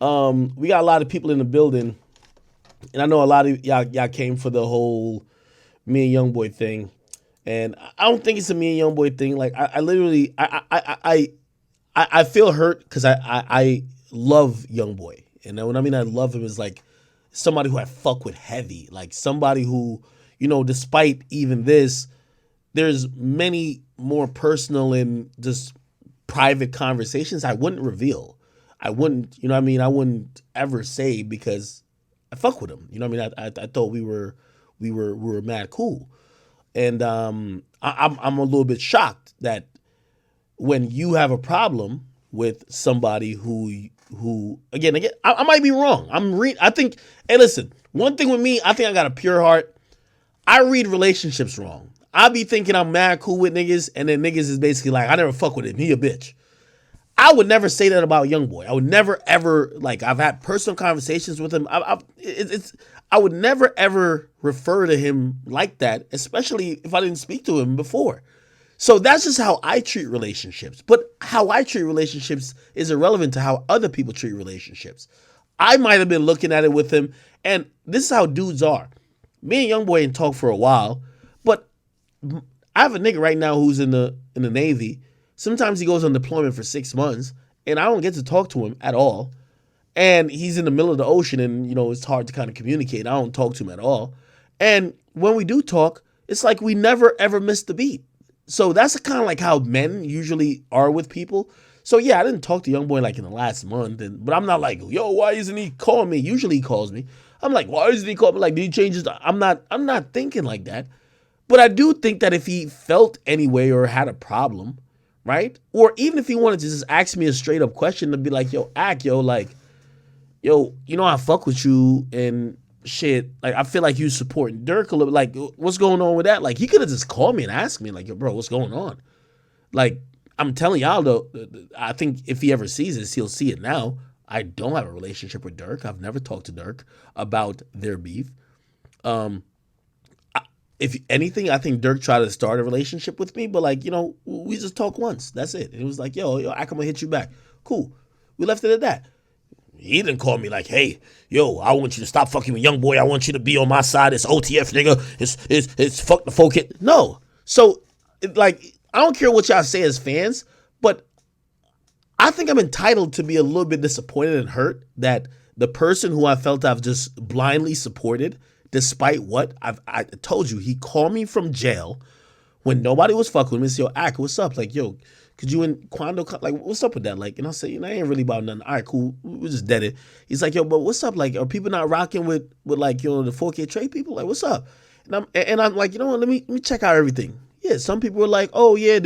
We got a lot of people in the building, and I know a lot of y'all came for the whole me and Youngboy thing, and I don't think it's a me and Youngboy thing. Like I literally, I feel hurt because I love Youngboy, and when I mean I love him is like somebody who I fuck with heavy, like somebody who, despite even this, there's many more personal and just private conversations I wouldn't reveal. I wouldn't, you know what I mean? I wouldn't ever say because I fuck with him. You know what I mean? I thought we were mad cool. And I'm a little bit shocked that when you have a problem with somebody who again I might be wrong. I think, hey, listen, one thing with me, I think I got a pure heart. I read relationships wrong. I be thinking I'm mad cool with niggas, and then niggas is basically like, I never fuck with him. He a bitch. I would never say that about Youngboy. I would never ever, like, I've had personal conversations with him. I would never ever refer to him like that, especially if I didn't speak to him before. So that's just how I treat relationships. But how I treat relationships is irrelevant to how other people treat relationships. I might have been looking at it with him, and this is how dudes are. Me and Youngboy ain't talked for a while, but I have a nigga right now who's in the Navy. Sometimes he goes on deployment for 6 months, and I don't get to talk to him at all. And he's in the middle of the ocean, and it's hard to kind of communicate. I don't talk to him at all. And when we do talk, it's like we never ever miss the beat. So that's kind of like how men usually are with people. So yeah, I didn't talk to Youngboy like in the last month, but I'm not like, yo, why isn't he calling me? Usually he calls me. I'm like, why isn't he calling me? Like, did he change his? I'm not thinking like that. But I do think that if he felt any way or had a problem, right? Or even if he wanted to just ask me a straight up question to be like, yo, like, yo, I fuck with you and shit. Like, I feel like you supporting Durk a little. Like, what's going on with that? Like, he could have just called me and asked me, like, yo, bro, what's going on? Like, I'm telling y'all though, I think if he ever sees this, he'll see it now. I don't have a relationship with Durk. I've never talked to Durk about their beef. If anything, I think Durk tried to start a relationship with me, but like, we just talked once. That's it. It was like, yo, I'm gonna hit you back. Cool. We left it at that. He didn't call me like, hey, yo, I want you to stop fucking with Youngboy. I want you to be on my side. It's OTF, nigga. It's fuck the folk hit. No. So, like, I don't care what y'all say as fans, but I think I'm entitled to be a little bit disappointed and hurt that the person who I felt I've just blindly supported, despite what I told you, he called me from jail when nobody was fucking with me. So, yo, Ak, what's up? Like, yo, could you and Quando, like, what's up with that? Like, and I'll say, I ain't really about nothing. All right, cool. We just dead it. He's like, yo, but what's up? Like, are people not rocking with like, the 4K trade people? Like, what's up? And I'm like, you know what? Let me check out everything. Yeah, some people were like, oh yeah,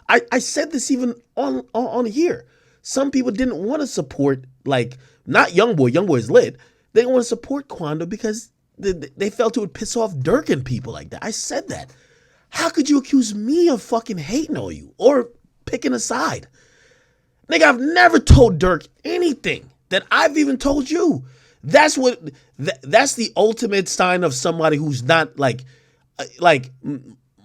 I said this even on here. Some people didn't want to support, like, not Youngboy. Youngboy's lit. They didn't want to support Quando because they felt it would piss off Durk and people like that. I said that. How could you accuse me of fucking hating on you or picking a side? Nigga, I've never told Durk anything that I've even told you. That's the ultimate sign of somebody who's not like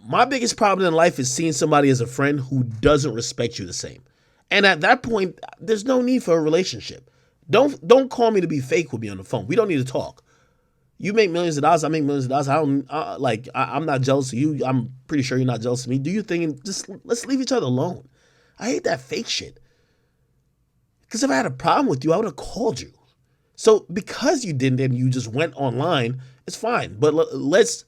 my biggest problem in life is seeing somebody as a friend who doesn't respect you the same. And at that point, there's no need for a relationship. Don't call me to be fake with me on the phone. We don't need to talk. You make millions of dollars. I make millions of dollars. I'm not jealous of you. I'm pretty sure you're not jealous of me. Do your thing and just let's leave each other alone. I hate that fake shit. Because if I had a problem with you, I would have called you. So because you didn't and you just went online, it's fine. But let's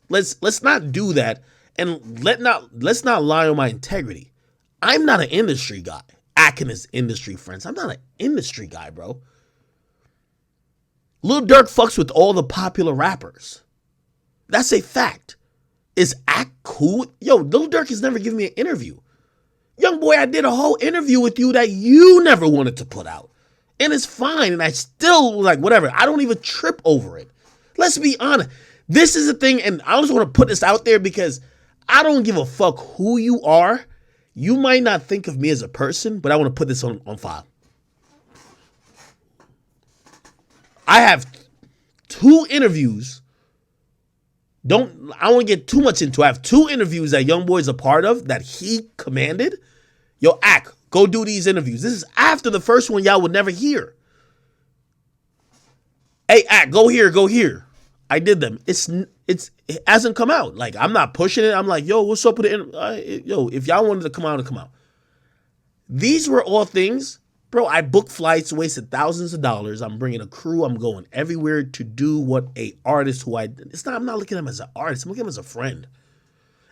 not do that, and let's not lie on my integrity. I'm not an industry guy. Acting as industry friends. I'm not an industry guy, bro. Lil Durk fucks with all the popular rappers. That's a fact. Is Act cool? Yo, Lil Durk has never given me an interview. Youngboy, I did a whole interview with you that you never wanted to put out. And it's fine. And I still, like, whatever. I don't even trip over it. Let's be honest. This is the thing. And I just want to put this out there because I don't give a fuck who you are. You might not think of me as a person, but I want to put this on file. I have 2 interviews. I don't want to get too much into it. I have 2 interviews that Youngboy is a part of that he commanded. Yo, Ak, go do these interviews. This is after the first one y'all would never hear. Hey, go here, go here. I did them. It hasn't come out. Like I'm not pushing it. I'm like, yo, what's up with it? Yo, if y'all wanted to come out, to come out. These were all things, bro. I booked flights, wasted thousands of dollars. I'm bringing a crew. I'm going everywhere to do what a artist who it's not. I'm not looking at him as an artist. I'm looking at him as a friend.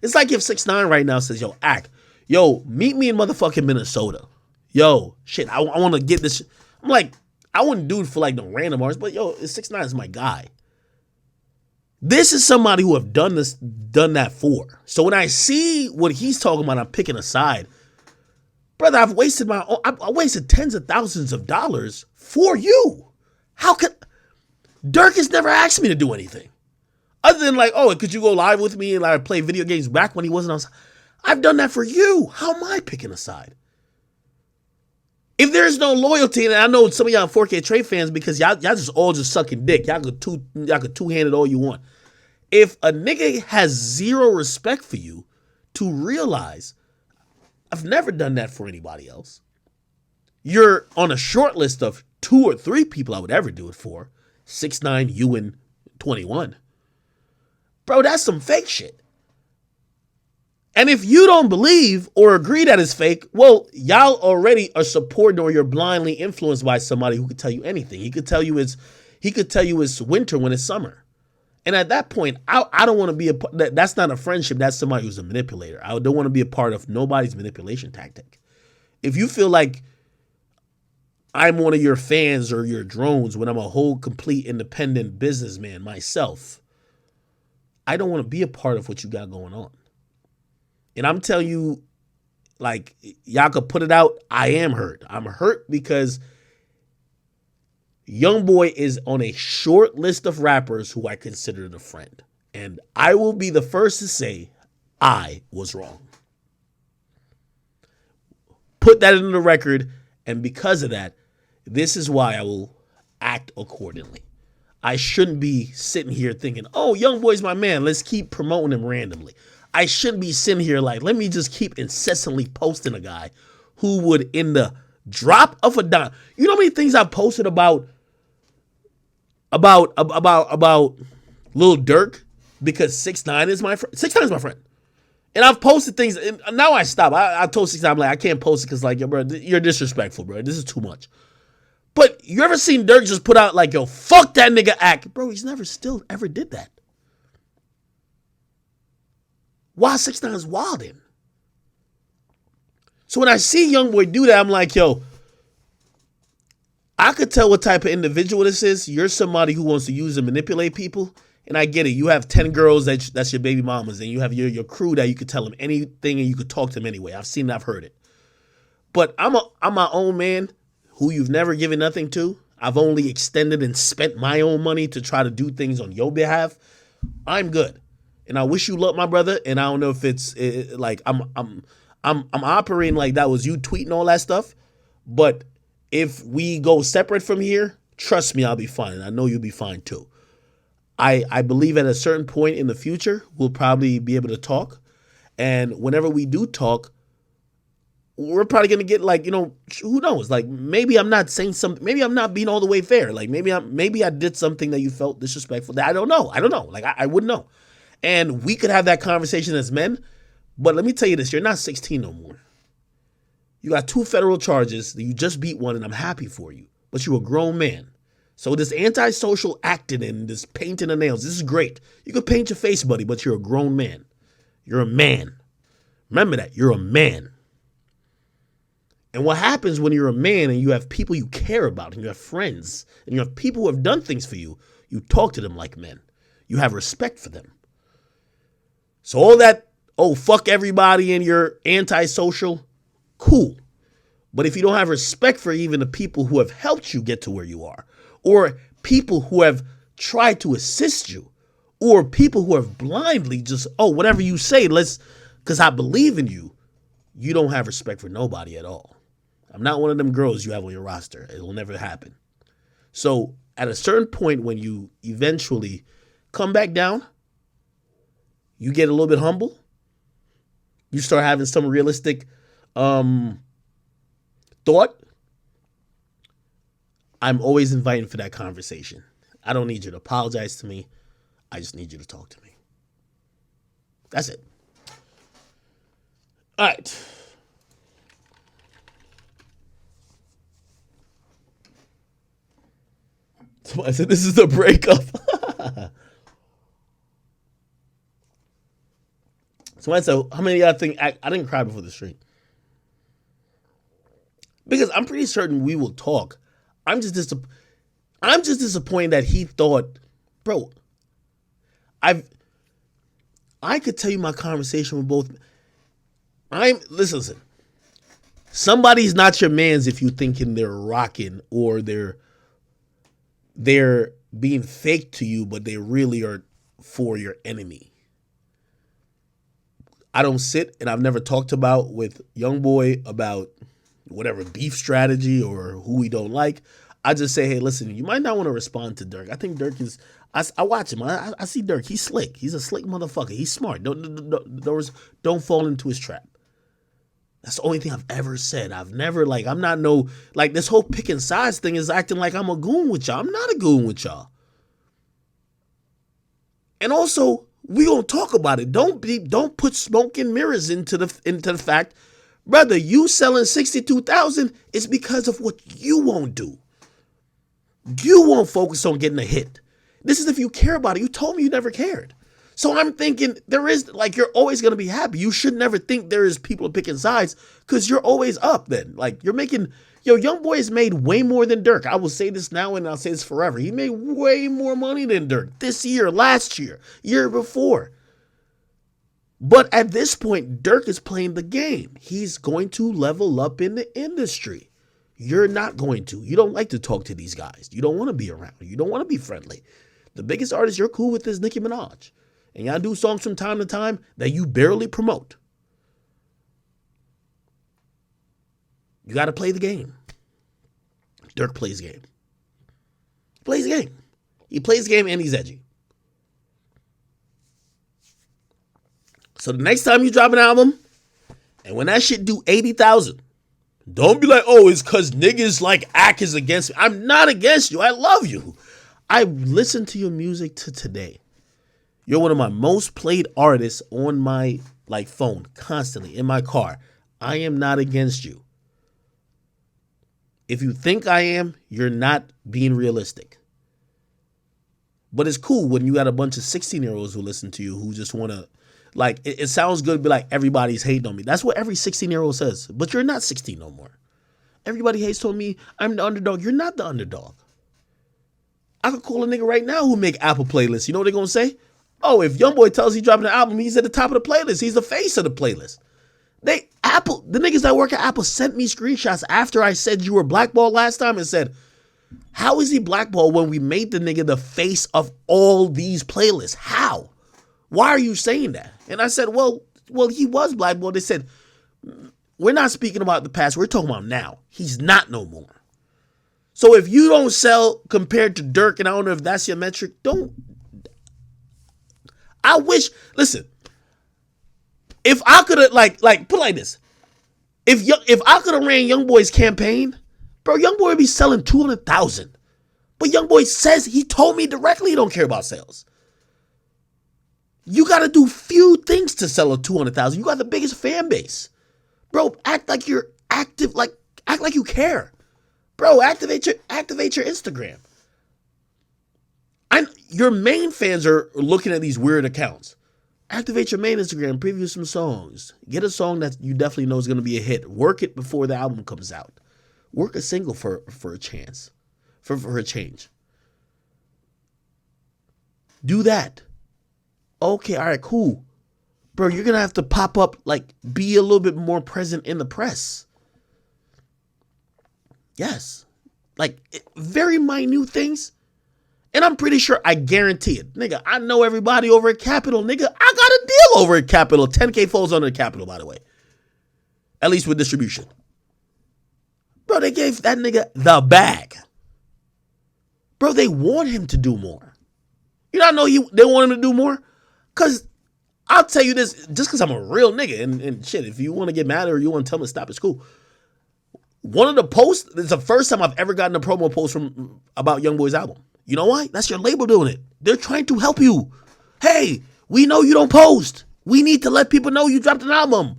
It's like if 6ix9ine right now says, yo, meet me in motherfucking Minnesota. Yo, shit, I want to get this. I'm like, I wouldn't do it for like no random artist, but yo, 6ix9ine is my guy. This is somebody who have done that for. So when I see what he's talking about, I'm picking a side. Brother, I wasted tens of thousands of dollars for you. How could Durk has never asked me to do anything? Other than like, oh, could you go live with me and like play video games back when he wasn't on? I've done that for you. How am I picking a side? If there's no loyalty, and I know some of y'all 4K trade fans because y'all just all just sucking dick. Y'all could two-hand it all you want. If a nigga has zero respect for you to realize I've never done that for anybody else. You're on a short list of 2 or 3 people I would ever do it for. 6ix9ine, you, and 21. Bro, that's some fake shit. And if you don't believe or agree that it's fake, well, y'all already are supporting or you're blindly influenced by somebody who could tell you anything. He could tell you it's winter when it's summer. And at that point, I don't want to be that's not a friendship. That's somebody who's a manipulator. I don't want to be a part of nobody's manipulation tactic. If you feel like I'm one of your fans or your drones when I'm a whole complete independent businessman myself, I don't want to be a part of what you got going on. And I'm telling you, like, y'all could put it out. I am hurt. I'm hurt because Youngboy is on a short list of rappers who I considered a friend. And I will be the first to say I was wrong. Put that in the record. And because of that, this is why I will act accordingly. I shouldn't be sitting here thinking, oh, Youngboy's my man. Let's keep promoting him randomly. I shouldn't be sitting here like, let me just keep incessantly posting a guy who would, in the drop of a dime. You know how many things I've posted about Lil Durk because 6ix9ine is my friend. 6ix9ine is my friend. And I've posted things, and now I stop. I told 6ix9ine, I'm like, I can't post it because, like, yo, bro, you're disrespectful, bro. This is too much. But you ever seen Durk just put out, like, yo, fuck that nigga act? Bro, he's never still ever did that. Why 6ix9ine's wilding? So when I see Youngboy do that, I'm like, yo, I could tell what type of individual this is. You're somebody who wants to use and manipulate people. And I get it. You have 10 girls that's your baby mamas. And you have your crew that you could tell them anything and you could talk to them anyway. I've seen it. I've heard it. But I'm my own man who you've never given nothing to. I've only extended and spent my own money to try to do things on your behalf. I'm good. And I wish you luck, my brother. And I don't know if it's like I'm operating like that was you tweeting all that stuff. But if we go separate from here, trust me, I'll be fine. And I know you'll be fine too. I believe at a certain point in the future, we'll probably be able to talk. And whenever we do talk, we're probably going to get like, you know, who knows? Like maybe I'm not saying something. Maybe I'm not being all the way fair. Like maybe I did something that you felt disrespectful. I don't know. Like I wouldn't know. And we could have that conversation as men. But let me tell you this. You're not 16 no more. You got 2 federal charges. You just beat one, and I'm happy for you. But you're a grown man. So this antisocial acting and this painting the nails, this is great. You can paint your face, buddy, but you're a grown man. You're a man. Remember that. You're a man. And what happens when you're a man and you have people you care about and you have friends and you have people who have done things for you, you talk to them like men. You have respect for them. So all that, oh, fuck everybody and you're antisocial, cool. But if you don't have respect for even the people who have helped you get to where you are, or people who have tried to assist you, or people who have blindly just, oh, whatever you say, because I believe in you, you don't have respect for nobody at all. I'm not one of them girls you have on your roster. It will never happen. So at a certain point when you eventually come back down, you get a little bit humble, you start having some realistic thought, I'm always inviting for that conversation. I don't need you to apologize to me. I just need you to talk to me. That's it. All right. Somebody said this is a breakup. Somebody said, how many of y'all think I didn't cry before the stream? Because I'm pretty certain we will talk. I'm just disappointed that he thought, bro, I could tell you my conversation with both. Listen. Somebody's not your man's if you thinking they're rocking or they're being fake to you, but they really are for your enemy. I don't sit and I've never talked about with Youngboy about whatever beef strategy or who we don't like. I just say, hey, listen, you might not want to respond to Durk. I think Durk is. I watch him. I see Durk. He's slick. He's a slick motherfucker. He's smart. Don't fall into his trap. That's the only thing I've ever said. I've never I'm not this whole picking sides thing is acting like I'm a goon with y'all. I'm not a goon with y'all. And also, we gonna talk about it. Don't put smoke and mirrors into the fact, brother. You selling 62,000 is because of what you won't do. You won't focus on getting a hit. This is if you care about it. You told me you never cared. So I'm thinking there is, you're always going to be happy. You should never think there is people picking sides because you're always up then. You're making, Youngboy has made way more than Durk. I will say this now and I'll say this forever. He made way more money than Durk this year, last year, year before. But at this point, Durk is playing the game. He's going to level up in the industry. You're not going to. You don't like to talk to these guys. You don't want to be around. You don't want to be friendly. The biggest artist you're cool with is Nicki Minaj. And y'all do songs from time to time that you barely promote. You got to play the game. Durk plays the game. He plays the game. He plays the game and he's edgy. So the next time you drop an album, and when that shit do 80,000, don't be like, oh, it's because niggas Ak is against me. I'm not against you. I love you. I listened to your music to today. You're one of my most played artists on my phone, constantly, in my car. I am not against you. If you think I am, you're not being realistic. But it's cool when you got a bunch of 16-year-olds who listen to you who just want to, it sounds good to be like, everybody's hating on me. That's what every 16-year-old says. But you're not 16 no more. Everybody hates on me. I'm the underdog. You're not the underdog. I could call a nigga right now who make Apple playlists. You know what they're going to say? Oh, if Youngboy tells he's dropping an album, he's at the top of the playlist. He's the face of the playlist. The niggas that work at Apple sent me screenshots after I said you were blackballed last time and said, how is he blackballed when we made the nigga the face of all these playlists? How? Why are you saying that? And I said, well, he was blackballed. They said, we're not speaking about the past. We're talking about now. He's not no more. So if you don't sell compared to Durk, and I don't know if that's your metric, I wish, listen, if I could have, put it like this. If I could have ran Youngboy's campaign, bro, Youngboy would be selling 200,000. But Youngboy says, he told me directly he don't care about sales. You got to do few things to sell a 200,000. You got the biggest fan base. Bro, act like you're active, act like you care. Bro, activate your Instagram. Your main fans are looking at these weird accounts. Activate your main Instagram, preview some songs. Get a song that you definitely know is going to be a hit. Work it before the album comes out. Work a single for a chance, for a change. Do that. Okay, all right, cool. Bro, you're going to have to pop up, be a little bit more present in the press. Yes. Very minute things. And I'm pretty sure, I guarantee it. Nigga, I know everybody over at Capitol. Nigga, I got a deal over at Capitol. 10K falls under Capitol, by the way. At least with distribution. Bro, they gave that nigga the bag. Bro, they want him to do more. You know, I know they want him to do more. Because I'll tell you this, just because I'm a real nigga. And shit, if you want to get mad or you want to tell me to stop, it's cool. One of the posts, it's the first time I've ever gotten a promo post about Youngboy's album. You know why? That's your label doing it. They're trying to help you. Hey, we know you don't post. We need to let people know you dropped an album.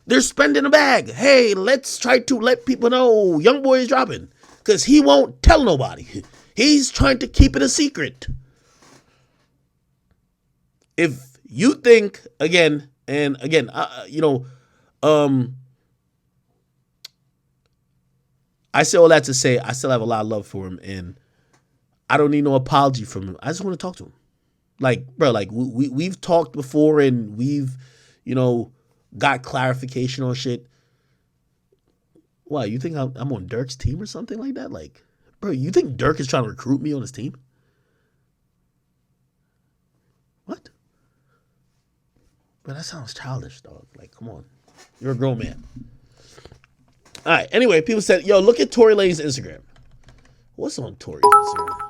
They're spending a bag. Hey, let's try to let people know Youngboy is dropping. Because he won't tell nobody. He's trying to keep it a secret. If you think, again, I say all that to say I still have a lot of love for him, and I don't need no apology from him. I just want to talk to him. Like, bro, like we've talked before, and we've, got clarification on shit. Why, you think I'm on Durk's team or something like that? Like, bro, you think Durk is trying to recruit me on his team? What? But that sounds childish, dog. Like, come on. You're a grown man. All right. Anyway, people said, yo, look at Tory Lane's Instagram. What's on Tory's Instagram?